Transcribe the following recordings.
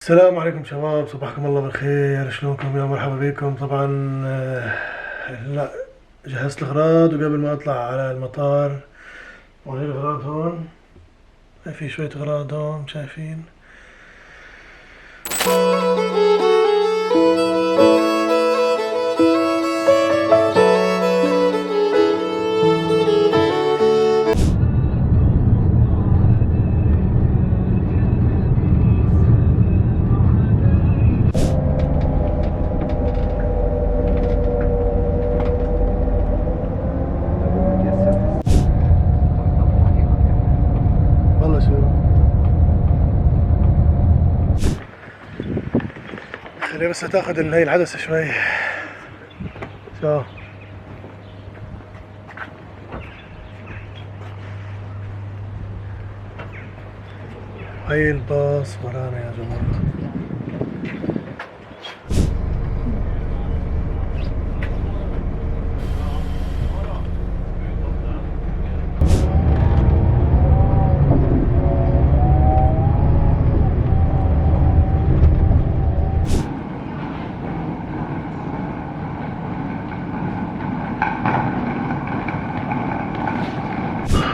السلام عليكم شباب، صباحكم الله بالخير. شلونكم؟ يا مرحبا بكم. طبعا لا، جهزت الأغراض وقبل ما أطلع على المطار. وهي الأغراض هون، في شوية أغراض هون شايفين. والله شو خليها بس تاخذ هي العدسة شوي. شو هي الباص ورانا يا جماعة.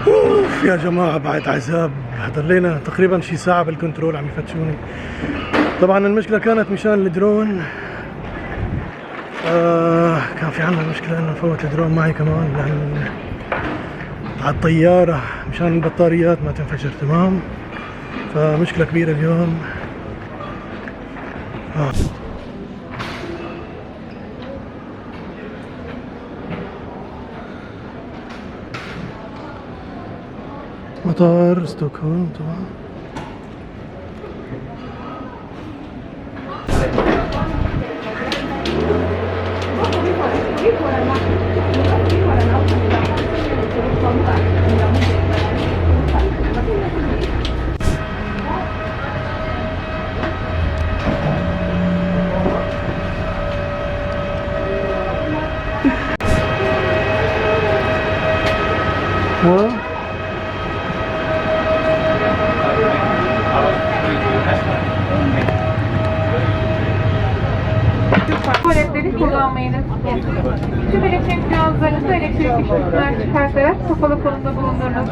أوف يا جماعة، بعد عذاب. ضلينا تقريبا شي ساعة بالكنترول عم يفتشوني. طبعا المشكلة كانت مشان الدرون. كان في عنا مشكلة انه نفوت الدرون معي كمان، لان على الطيارة مشان البطاريات ما تنفجر. تمام، فمشكلة كبيرة اليوم. آه. مطار ستوكهولم طبعا. Tuvaletleri kullanmayınız. Tüm elektrik cihazlarınızı elektrik ışıklarını çıkartarak kapalı konumda bulundurunuz.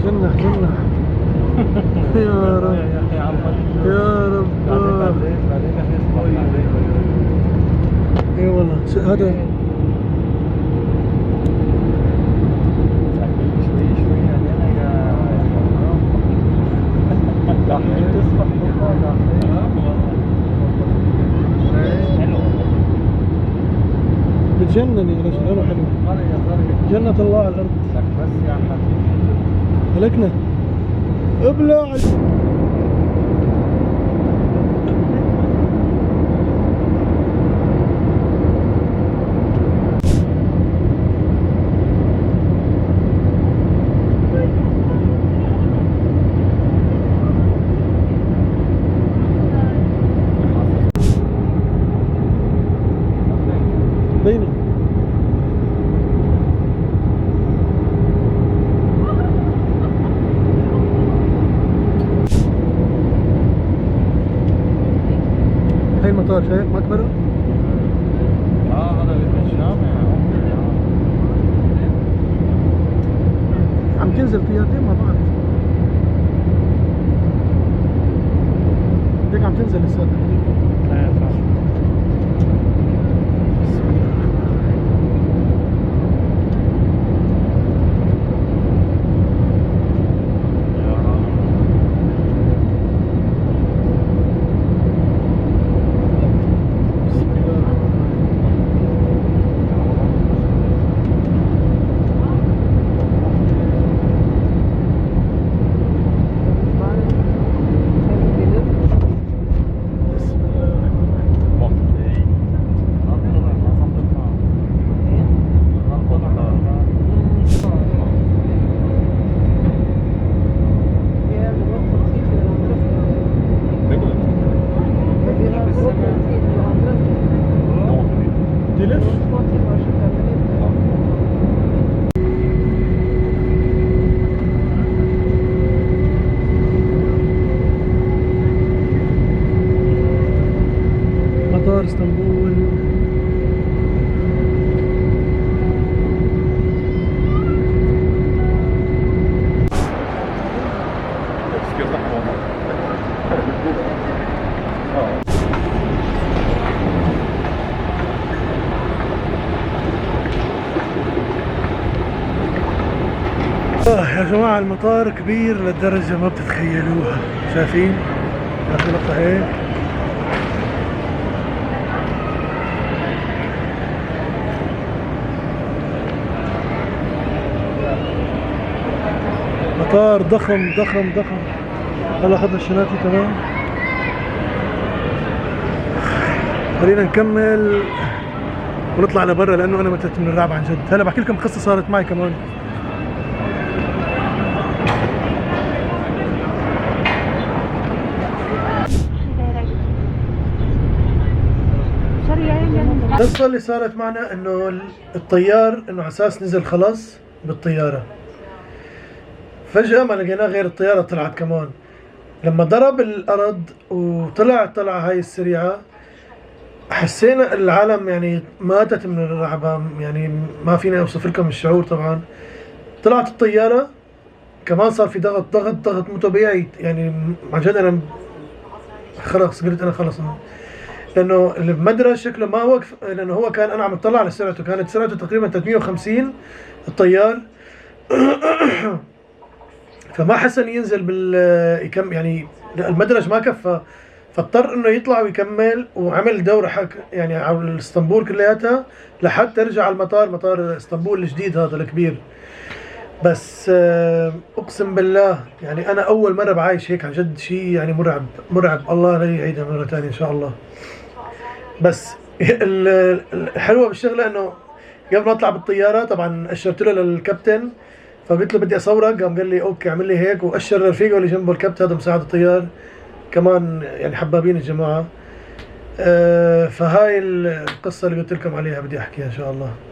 جنة جنة يا رب يا رب. اي والله هذا بتجنن يا رجل. حلو حلو. جنة الله على الأرض. بس يا حبيبي ملكنا ابلع. بيني هاي المطار شايف مقبرة؟ هذا الجامع عم تنزل طيارتين مع بعض. هيك عم تنزل لسه. مطار اسطنبول. يا جماعة المطار كبير للدرجة ما بتتخيلوها. شايفين؟ ناخذ لقطة هيك. مطار ضخم ضخم ضخم. هلا اخذنا الشناتي تمام. خلينا نكمل ونطلع لبرا لانه انا متت من الرعب عن جد. هلا بحكي لكم قصة صارت معي كمان. القصة اللي صارت معنا انه الطيار انه على اساس نزل خلاص بالطيارة، فجأة ما لقيناه غير الطيارة طلعت كمان. لما ضرب الارض وطلع طلعة هاي السريعة حسينا العالم يعني ماتت من الرعب. يعني ما فينا اوصف لكم الشعور. طبعا طلعت الطيارة كمان صار في ضغط ضغط ضغط مو طبيعي. يعني عن جد انا خلص قلت انا خلص، لانه المدرج شكله ما وقف، لانه هو كان انا عم اطلع على سرعته، كانت سرعته تقريبا 350 الطيار. فما حسن ينزل يكم يعني المدرج ما كفى، فاضطر انه يطلع ويكمل، وعمل دورة حق يعني على اسطنبول كلياتها لحد ترجع على المطار، مطار اسطنبول الجديد هذا الكبير. بس اقسم بالله يعني انا اول مرة بعايش هيك عن جد. شيء يعني مرعب مرعب. الله لا يعيدها مرة ثانية ان شاء الله. بس الحلوة بالشغلة انه قبل ما اطلع بالطيارة طبعا اشرت له للكابتن، فقلت له بدي اصورك، قام قال لي اوكي اعمل لي هيك، واشر لرفيقه اللي جنبه الكابتن هذا مساعد الطيار كمان، يعني حبابين الجماعة. فهاي القصة اللي قلت لكم عليها بدي احكيها ان شاء الله.